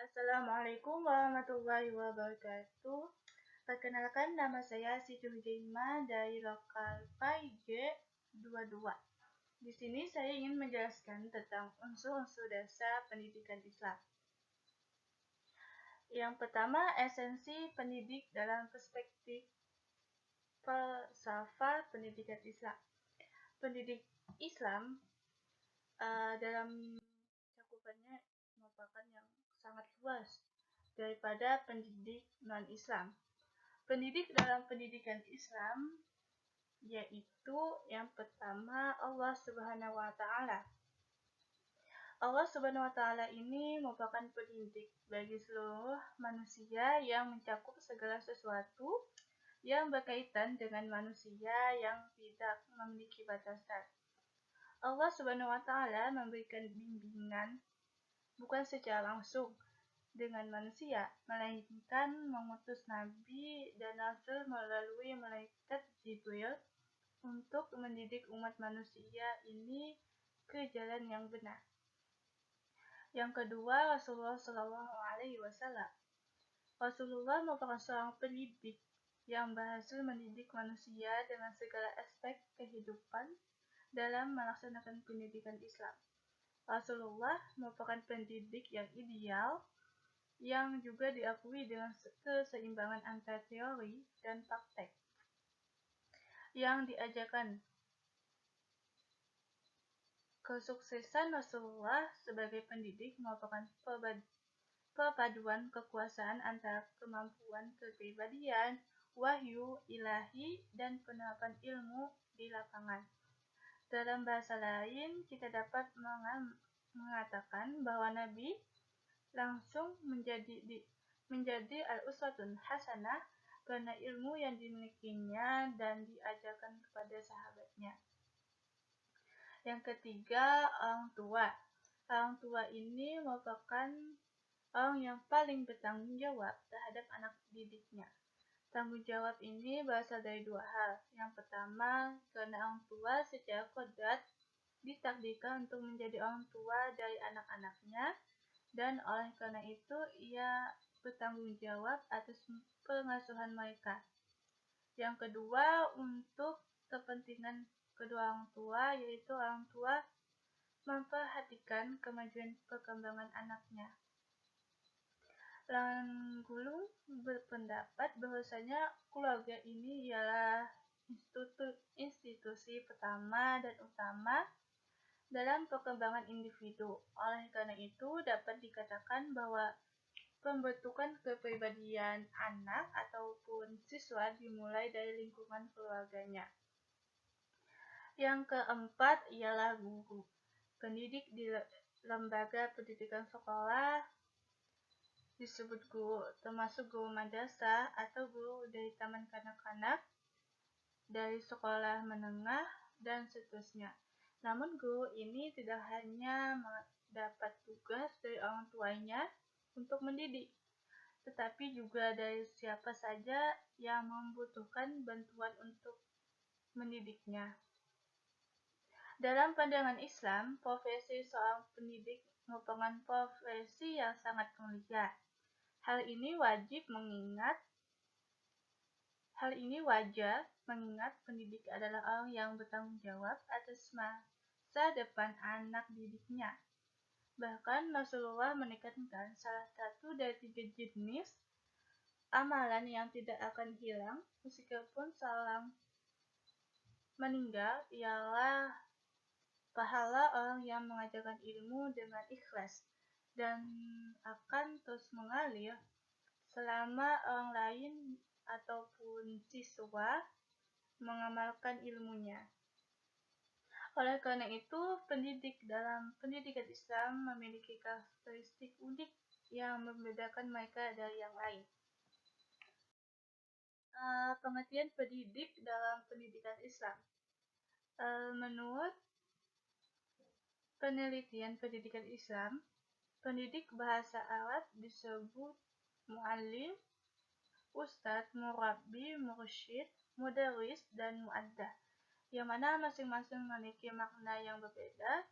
Assalamualaikum warahmatullahi wabarakatuh. Perkenalkan, nama saya Siti Hujaimah dari lokal PAIJ 22. Di sini saya ingin menjelaskan tentang unsur-unsur dasar pendidikan Islam. Yang pertama, esensi pendidik dalam perspektif falsafah pendidikan Islam. Pendidik Islam dalam cakupannya merupakan yang sangat luas daripada pendidik non-Islam. Pendidik dalam pendidikan Islam yaitu yang pertama Allah Subhanahu wa taala. Allah Subhanahu wa taala ini merupakan pendidik bagi seluruh manusia yang mencakup segala sesuatu yang berkaitan dengan manusia yang tidak memiliki batasan. Allah Subhanahu wa taala memberikan bimbingan bukan secara langsung dengan manusia, melainkan mengutus nabi dan rasul melalui malaikat Jibril untuk mendidik umat manusia ini ke jalan yang benar. Yang kedua, Rasulullah Shallallahu Alaihi Wasallam. Rasulullah merupakan seorang pendidik yang berhasil mendidik manusia dengan segala aspek kehidupan dalam melaksanakan pendidikan Islam. Rasulullah merupakan pendidik yang ideal yang juga diakui dengan keseimbangan antara teori dan praktek yang diajarkan. Kesuksesan Rasulullah sebagai pendidik merupakan perpaduan kekuasaan antara kemampuan kepribadian, wahyu ilahi, dan penerapan ilmu di lapangan. Dalam bahasa lain, kita dapat mengatakan bahwa Nabi langsung menjadi al-uswatun hasanah karena ilmu yang dimilikinya dan diajarkan kepada sahabatnya. Yang ketiga, orang tua. Orang tua ini merupakan orang yang paling bertanggung jawab terhadap anak didiknya. Tanggung jawab ini berasal dari dua hal. Yang pertama, karena orang tua secara kodrat ditakdirkan untuk menjadi orang tua dari anak-anaknya, dan oleh karena itu ia bertanggung jawab atas pengasuhan mereka. Yang kedua, untuk kepentingan kedua orang tua, yaitu orang tua memperhatikan kemajuan perkembangan anaknya. Langgulung berpendapat bahwasanya keluarga ini ialah institusi pertama dan utama dalam perkembangan individu. Oleh karena itu, dapat dikatakan bahwa pembentukan kepribadian anak ataupun siswa dimulai dari lingkungan keluarganya. Yang keempat ialah guru. Pendidik di lembaga pendidikan sekolah disebut guru, termasuk guru madrasah atau guru dari taman kanak-kanak, dari sekolah menengah, dan seterusnya. Namun guru ini tidak hanya mendapat tugas dari orang tuanya untuk mendidik, tetapi juga dari siapa saja yang membutuhkan bantuan untuk mendidiknya. Dalam pandangan Islam, profesi seorang pendidik merupakan profesi yang sangat mulia. Hal ini wajar mengingat pendidik adalah orang yang bertanggung jawab atas masa depan anak didiknya. Bahkan Rasulullah menekankan salah satu dari 3 jenis amalan yang tidak akan hilang meskipun seorang meninggal ialah pahala orang yang mengajarkan ilmu dengan ikhlas dan akan terus mengalir selama orang lain ataupun siswa mengamalkan ilmunya. Oleh karena itu, pendidik dalam pendidikan Islam memiliki karakteristik unik yang membedakan mereka dari yang lain. Pengertian pendidik dalam pendidikan Islam. Menurut penelitian pendidikan Islam, pendidik bahasa Arab disebut mu'allim, ustadz, murabbi, mursyid, mudarris, dan muaddah, yang mana masing-masing memiliki makna yang berbeda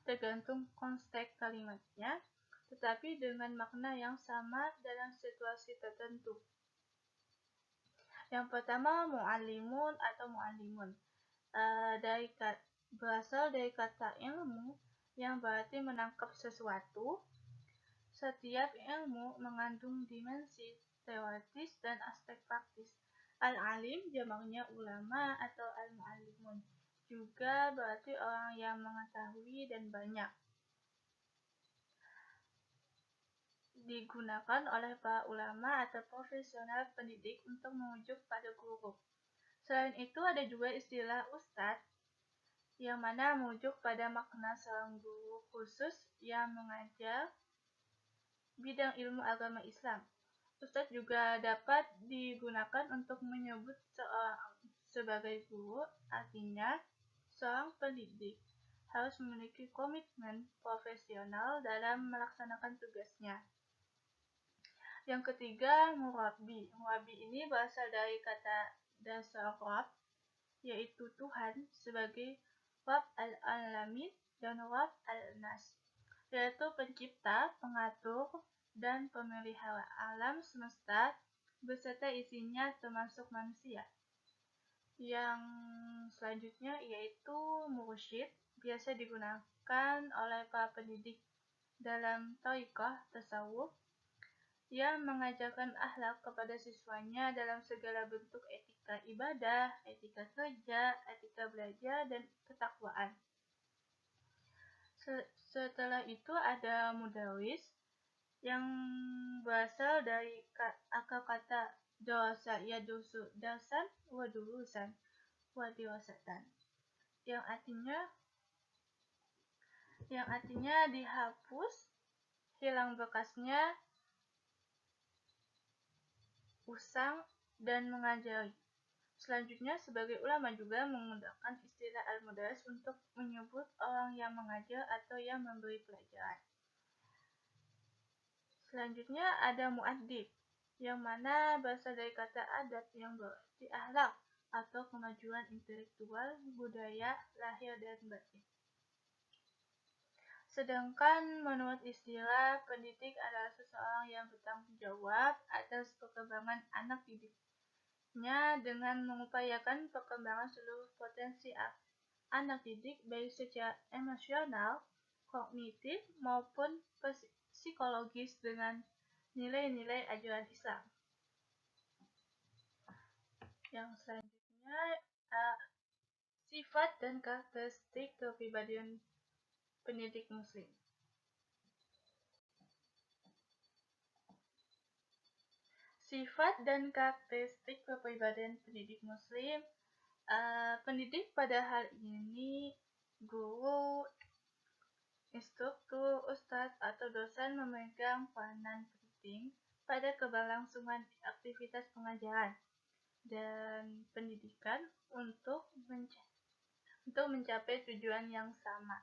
tergantung konteks kalimatnya. tetapi dengan makna yang sama dalam situasi tertentu. Yang pertama, mu'allimun atau mu'allimun. Berasal dari kata ilmu yang berarti menangkap sesuatu. Setiap ilmu mengandung dimensi teoritis dan aspek praktis. Al-alim jamaknya ulama atau al-mu'allimun. Juga berarti orang yang mengetahui dan banyak. Digunakan oleh para ulama atau profesional pendidik untuk merujuk pada guru. Selain itu ada juga istilah ustadz yang mana merujuk pada makna seorang guru khusus yang mengajar bidang ilmu agama Islam. Ustadz juga dapat digunakan untuk menyebut seorang sebagai guru, artinya seorang pendidik harus memiliki komitmen profesional dalam melaksanakan tugasnya. Yang ketiga, murabbi. Murabbi ini berasal dari kata dasar Rab, yaitu Tuhan sebagai Rabb al-Alamin dan Rabb al-Nas, yaitu pencipta, pengatur, dan pemelihara alam semesta beserta isinya termasuk manusia. Yang selanjutnya yaitu mursyid, biasa digunakan oleh para pendidik dalam thariqah tasawuf yang mengajarkan akhlak kepada siswanya dalam segala bentuk etika ibadah, etika kerja, etika belajar, dan ketakwaan. Setelah itu ada mudarris yang berasal dari akar kata darasa yadusu darsan wa durusan wa dirasatan yang artinya dihapus, hilang bekasnya, usang, dan mengajari. Selanjutnya, sebagai ulama juga menggunakan istilah al-mudarris untuk menyebut orang yang mengajar atau yang memberi pelajaran. Selanjutnya ada mu'addib, yang mana berasal dari kata adab yang berarti akhlak atau kemajuan intelektual, budaya, lahir dan batin. Sedangkan menurut istilah, pendidik adalah seseorang yang bertanggung jawab atas perkembangan anak didiknya dengan mengupayakan perkembangan seluruh potensi anak didik baik secara emosional, kognitif, maupun psikologis dengan nilai-nilai ajaran Islam. Yang selanjutnya, sifat dan karakteristik kepribadian pendidik muslim. Sifat dan karakteristik kepribadian pendidik muslim. Pendidik pada hal ini guru, instruktur, ustadz, atau dosen memegang peranan penting pada keberlangsungan aktivitas pengajaran dan pendidikan untuk mencapai tujuan yang sama.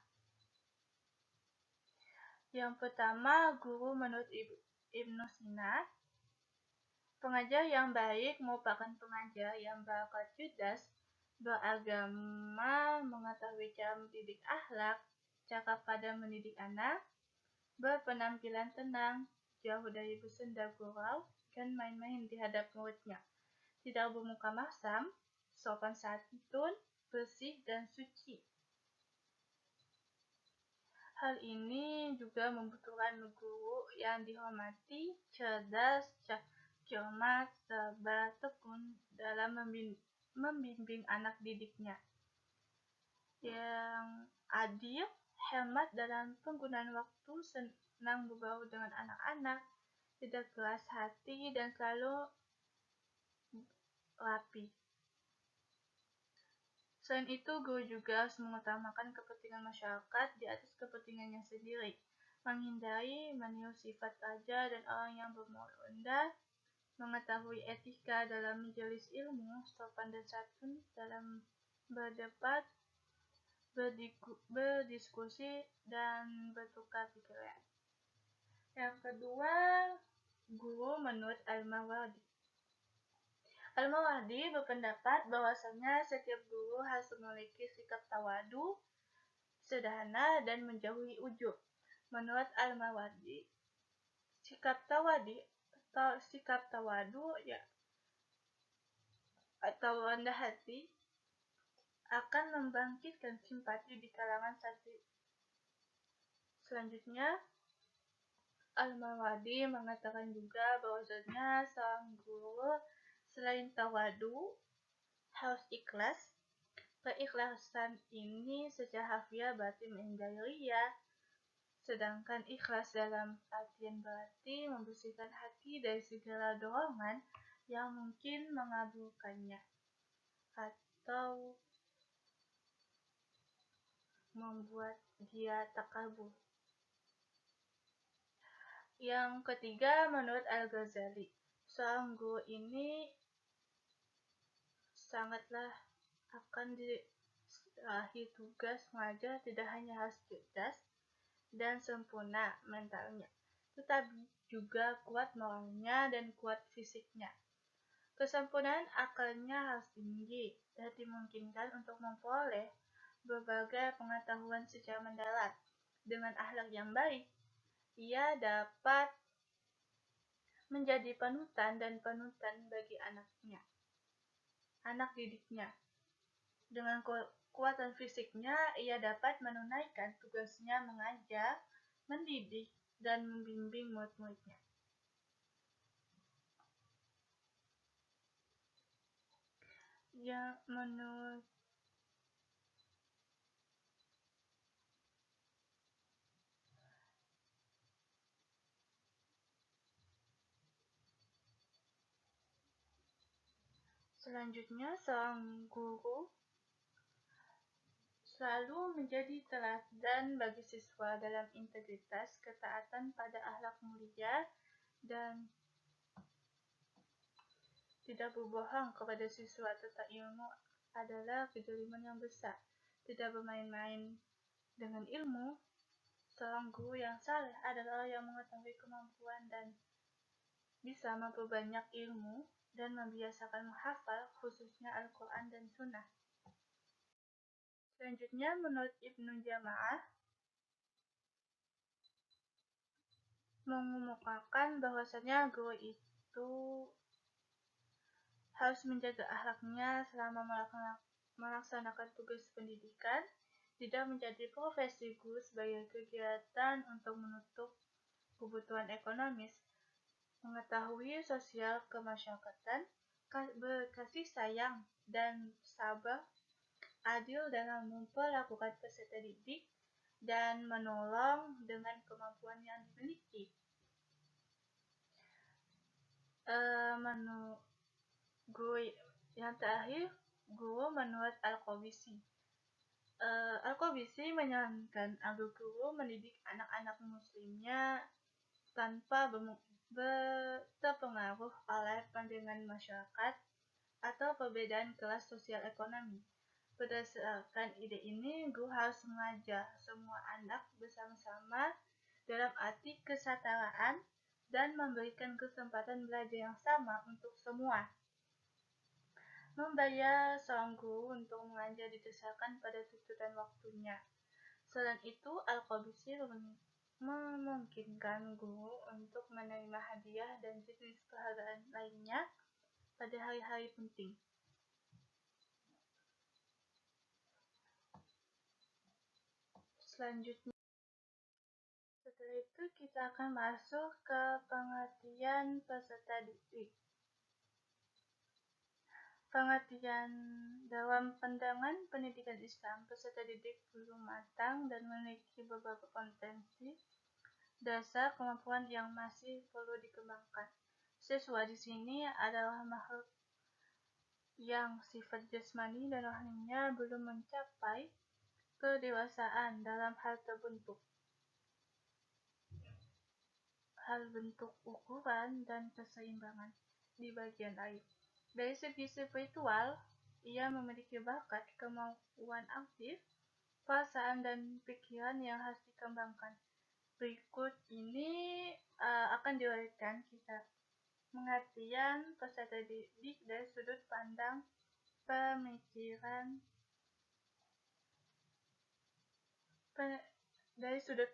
Yang pertama, guru menurut Ibnu Sina, pengajar yang baik merupakan pengajar yang berakal cerdas, beragama, mengetahui cara mendidik akhlak, cakap pada mendidik anak, berpenampilan tenang, jauh dari bersenda gurau, dan main-main di hadap muridnya. Tidak bermuka masam, sopan santun, bersih, dan suci. Hal ini juga membutuhkan guru yang dihormati, cerdas, cermat, sabar, tekun dalam membimbing anak didiknya. Yang adil, hemat dalam penggunaan waktu, senang berbaur dengan anak-anak, tidak keras hati, dan selalu rapi. Selain itu, guru juga harus mengutamakan kepentingan masyarakat di atas kepentingannya sendiri, menghindari meniru sifat raja dan orang yang bermoral rendah, mengetahui etika dalam menjelis ilmu, sopan dan santun dalam berdebat, berdiskusi, dan bertukar pikiran. Yang kedua, guru menurut Al-Mawardi. Al-Mawardi berpendapat bahwasanya setiap guru harus memiliki sikap tawadu, sederhana, dan menjauhi ujub. Menurut Al-Mawardi, sikap tawadu ya atau rendah hati akan membangkitkan simpati di kalangan santri. Selanjutnya, Al-Mawardi mengatakan juga bahwasanya seorang guru selain tawadu harus ikhlas. Keikhlasan ini secara harfiah berarti menghindari riya, sedangkan ikhlas dalam artian berarti membersihkan hati dari segala dorongan yang mungkin mengabulkannya atau membuat dia takabur. Yang ketiga, menurut Al-Ghazali, seorang guru ini sangatlah akan dirahi tugas mengajar tidak hanya harus cerdas dan sempurna mentalnya, tetapi juga kuat moralnya dan kuat fisiknya. Kesempurnaan akalnya harus tinggi dan dimungkinkan untuk memperoleh berbagai pengetahuan secara mendalam. Dengan akhlak yang baik, ia dapat menjadi panutan dan panutan bagi anak didiknya. Dengan kekuatan fisiknya, ia dapat menunaikan tugasnya mengajar, mendidik, dan membimbing murid-muridnya. Selanjutnya, seorang guru selalu menjadi teladan bagi siswa dalam integritas, ketaatan pada akhlak mulia, dan tidak berbohong kepada siswa tentang ilmu adalah kejeliman yang besar. Tidak bermain-main dengan ilmu. Seorang guru yang saleh adalah orang yang mengetahui kemampuan dan bisa memperbanyak ilmu dan membiasakan menghafal, khususnya Al-Quran dan Sunnah. Selanjutnya, menurut Ibnu Jama'ah, mengemukakan bahwasanya guru itu harus menjaga akhlaknya selama melaksanakan tugas pendidikan, tidak menjadi profesi guru sebagai kegiatan untuk menutup kebutuhan ekonomis, mengetahui sosial kemasyarakatan, berkasih sayang dan sabar, adil dalam memperlakukan peserta didik, dan menolong dengan kemampuan yang dimiliki. Guru yang terakhir, guru menurut Al-Qabisi. Al-Qabisi menyarankan agar guru mendidik anak-anak muslimnya tanpa terpengaruh oleh pandangan masyarakat atau perbedaan kelas sosial ekonomi. Berdasarkan ide ini, guru harus mengajar semua anak bersama-sama dalam arti kesetaraan dan memberikan kesempatan belajar yang sama untuk semua. Membayar seorang guru untuk mengajar didasarkan pada tuntutan waktunya. Selain itu, Al-Qabisi memungkinkan guru untuk menerima hadiah dan jenis penghargaan lainnya pada hari-hari penting. Selanjutnya, setelah itu kita akan masuk ke pengertian peserta didik. Pengertian dalam pandangan pendidikan Islam, peserta didik belum matang dan memiliki beberapa kompetensi dasar kemampuan yang masih perlu dikembangkan. Siswa di sini adalah makhluk yang sifat jasmani dan rohaninya belum mencapai kedewasaan dalam hal bentuk ukuran dan keseimbangan di bagian air. Dari segi spiritual, ia memiliki bakat, kemauan aktif, perasaan dan pikiran yang harus dikembangkan. Berikut ini akan diuraikan kita pengertian peserta didik dari sudut pandang pemikiran dari sudut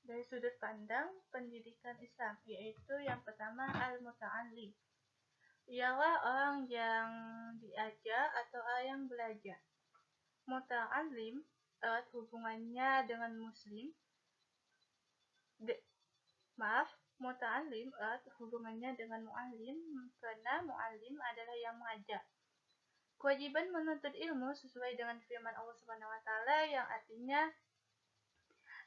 dari sudut pandang pendidikan Islam, yaitu yang pertama al-muta'allim. Ialah orang yang diajar atau orang yang belajar. Muta'allim erat hubungannya dengan muslim. Muta'allim erat hubungannya dengan mu'allim karena mu'allim adalah yang mengajar. Kewajiban menuntut ilmu sesuai dengan firman Allah Subhanahu wa taala yang artinya,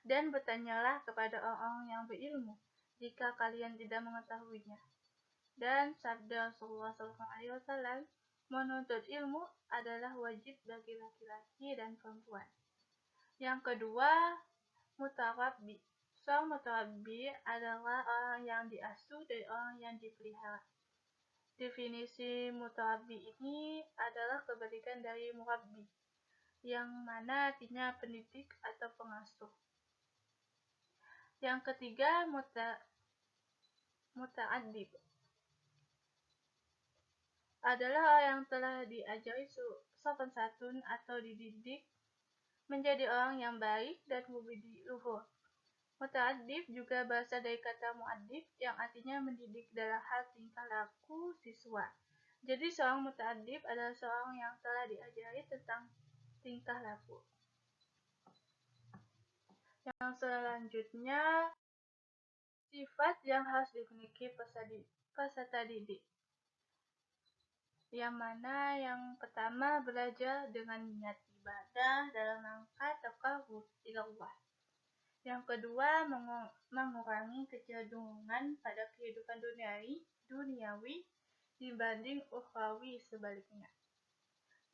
dan bertanyalah kepada orang-orang yang berilmu jika kalian tidak mengetahuinya. Dan sabda Rasulullah SAW, menuntut ilmu adalah wajib bagi laki-laki dan perempuan. Yang kedua, mutarabbi. Seorang mutarabbi adalah orang yang diasuh dari orang yang dipelihara. Definisi mutarabbi ini adalah kebalikan dari murabbi, yang mana artinya pendidik atau pengasuh. Yang ketiga, muta'addib adalah orang yang telah diajari sopan santun atau dididik menjadi orang yang baik dan berbudi luhur. Muta'addib juga berasal dari kata mu'addib yang artinya mendidik dalam hal tingkah laku siswa. Jadi seorang muta'addib adalah seorang yang telah diajari tentang tingkah laku. Yang selanjutnya, sifat yang harus dimiliki peserta didik. Yang mana yang pertama, belajar dengan niat ibadah dalam rangka taqarrub ila Allah. Yang kedua, mengurangi kecenderungan pada kehidupan duniawi dibanding ukhrawi sebaliknya.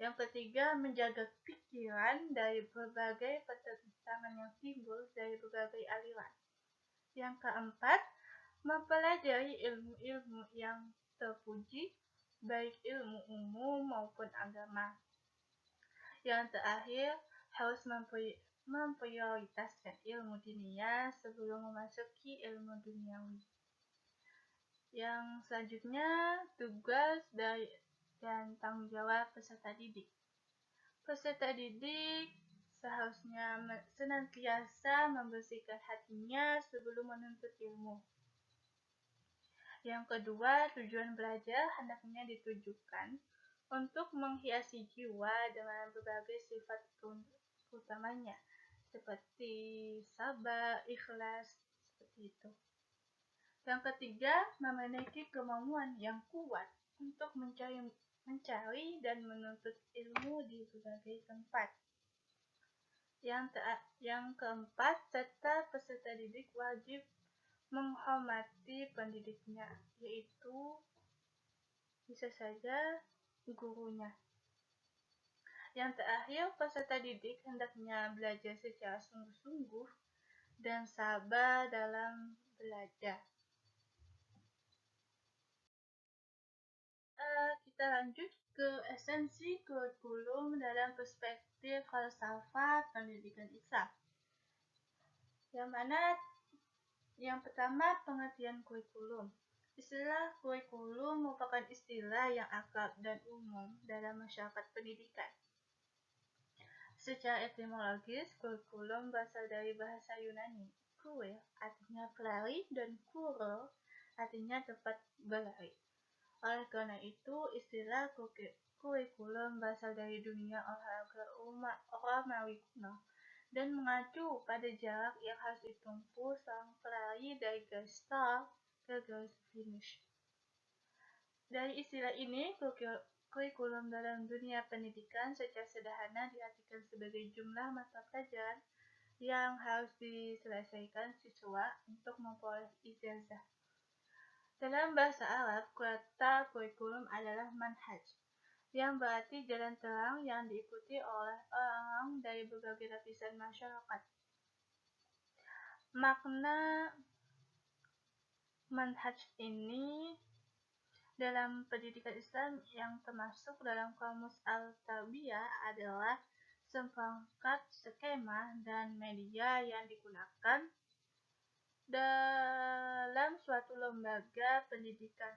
Yang ketiga, menjaga pikiran dari berbagai pertentangan yang timbul dari berbagai aliran. Yang keempat, mempelajari ilmu-ilmu yang terpuji, baik ilmu umum maupun agama. Yang terakhir, harus memprioritaskan ilmu diniyah sebelum memasuki ilmu duniawi. Yang selanjutnya, tugas dan tanggung jawab peserta didik. Peserta didik seharusnya senantiasa membersihkan hatinya sebelum menuntut ilmu. Yang kedua, tujuan belajar hendaknya ditujukan untuk menghiasi jiwa dengan berbagai sifat utamanya, seperti sabar, ikhlas, seperti itu. Yang ketiga, memiliki kemauan yang kuat untuk mencari dan menuntut ilmu di berbagai tempat. Yang keempat, serta peserta didik wajib menghormati pendidiknya, yaitu bisa saja gurunya. Yang terakhir, peserta didik hendaknya belajar secara sungguh-sungguh dan sabar dalam belajar. Kita lanjut ke esensi kurikulum dalam perspektif falsafah pendidikan Islam. Yang mana yang pertama, pengertian kurikulum. Istilah kurikulum merupakan istilah yang akrab dan umum dalam masyarakat pendidikan. Secara etimologis, kurikulum berasal dari bahasa Yunani. Kuil artinya pelari dan kuro artinya tempat berlari. Oleh karena itu, istilah kurikulum berasal dari dunia olahraga Romawi kuno dan mengacu pada jarak yang harus ditempuh sang pelari dari garis start ke garis finish. Dari istilah ini, kurikulum dalam dunia pendidikan secara sederhana diartikan sebagai jumlah mata pelajaran yang harus diselesaikan siswa untuk memperoleh ijazah. Dalam bahasa Arab, kata kurikulum adalah manhaj, yang berarti jalan terang yang diikuti oleh orang-orang dari berbagai lapisan masyarakat. Makna manhaj ini dalam pendidikan Islam yang termasuk dalam kamus Al-Tarbiyah adalah seperangkat skema dan media yang digunakan dalam suatu lembaga pendidikan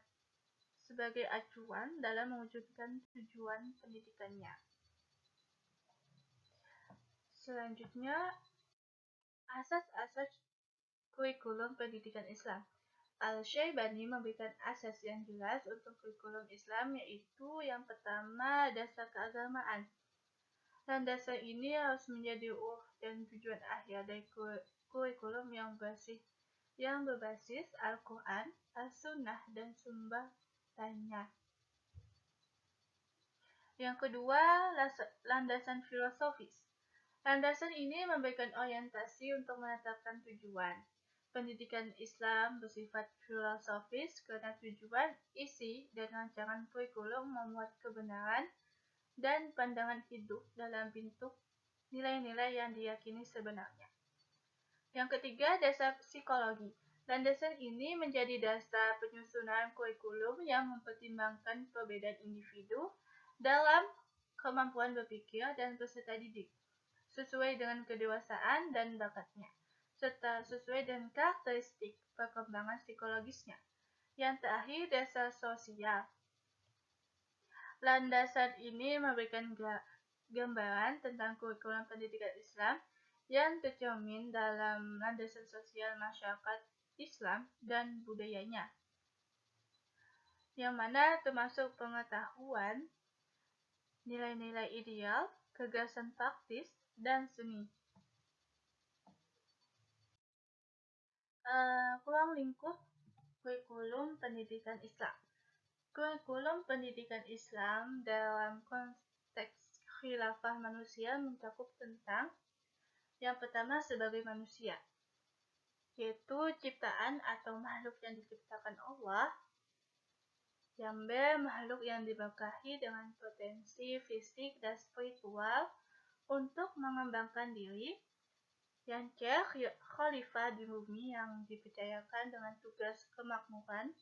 sebagai acuan dalam mewujudkan tujuan pendidikannya. Selanjutnya, asas-asas kurikulum pendidikan Islam. Al-Syaibani memberikan asas yang jelas untuk kurikulum Islam, yaitu yang pertama, dasar keagamaan. Landasan ini harus menjadi dan tujuan akhir dari kurikulum yang berbasis Al-Quran, As-Sunnah, dan sumber lainnya. Yang kedua, landasan filosofis. Landasan ini memberikan orientasi untuk menetapkan tujuan. Pendidikan Islam bersifat filosofis karena tujuan, isi, dan rancangan kurikulum memuat kebenaran dan pandangan hidup dalam bentuk nilai-nilai yang diyakini sebenarnya. Yang ketiga, dasar psikologi. Landasan ini menjadi dasar penyusunan kurikulum yang mempertimbangkan perbedaan individu dalam kemampuan berpikir dan peserta didik, sesuai dengan kedewasaan dan bakatnya, serta sesuai dengan karakteristik perkembangan psikologisnya. Yang terakhir, dasar sosial. Landasan ini memberikan gambaran tentang kurikulum pendidikan Islam yang tercermin dalam landasan sosial masyarakat Islam dan budayanya, yang mana termasuk pengetahuan, nilai-nilai ideal, gagasan praktis, dan seni. Ruang lingkup kurikulum pendidikan Islam. Kurikulum pendidikan Islam dalam konteks khilafah manusia mencakup tentang yang pertama sebagai manusia, yaitu ciptaan atau makhluk yang diciptakan Allah. Yang B, makhluk yang diberkahi dengan potensi fisik dan spiritual untuk mengembangkan diri. Yang C, khalifah di bumi yang dipercayakan dengan tugas kemakmuran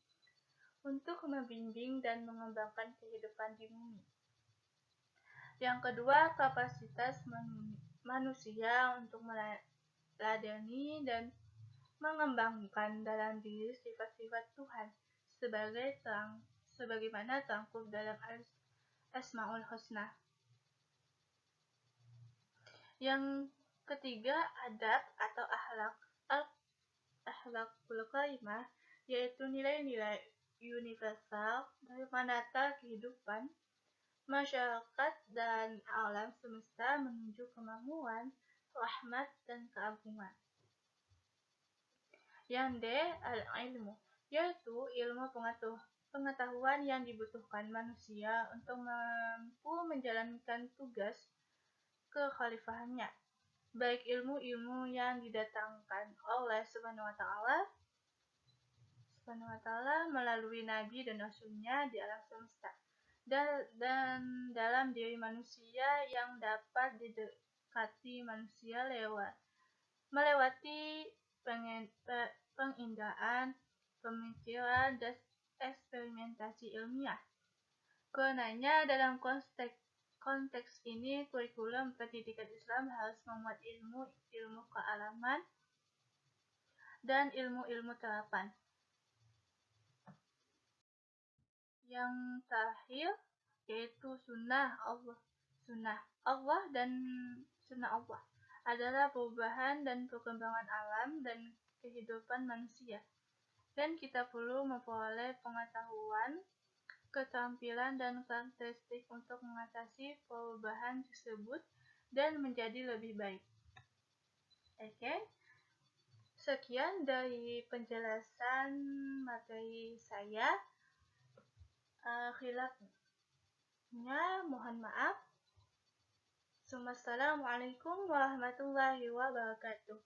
untuk membimbing dan mengembangkan kehidupan di bumi. Yang kedua, kapasitas manusia untuk meladeni dan mengembangkan dalam diri sifat-sifat Tuhan sebagaimana terangkum dalam Asmaul Husna. Yang ketiga, adab atau akhlakul karimah, yaitu nilai-nilai universal dari menata kehidupan masyarakat dan alam semesta menuju kemampuan, rahmat, dan keagungan. Yang D, al-ilmu, yaitu ilmu pengetahuan yang dibutuhkan manusia untuk mampu menjalankan tugas kekhalifahannya, baik ilmu-ilmu yang didatangkan oleh Subhanahu wa Ta'ala melalui nabi dan rasulnya di alam semesta, dan dalam diri manusia yang dapat didekati manusia melewati pengindaan, pemikiran, dan eksperimentasi ilmiah. Karenanya dalam konteks ini, kurikulum pendidikan Islam harus memuat ilmu kealaman dan ilmu terapan. Yang terakhir yaitu sunnah Allah dan sunnah Allah adalah perubahan dan perkembangan alam dan kehidupan manusia, dan kita perlu memperoleh pengetahuan, keterampilan, dan karakteristik untuk mengatasi perubahan tersebut dan menjadi lebih baik. Oke, sekian dari penjelasan materi saya. Khilafnya mohon maaf. Assalamualaikum warahmatullahi wabarakatuh.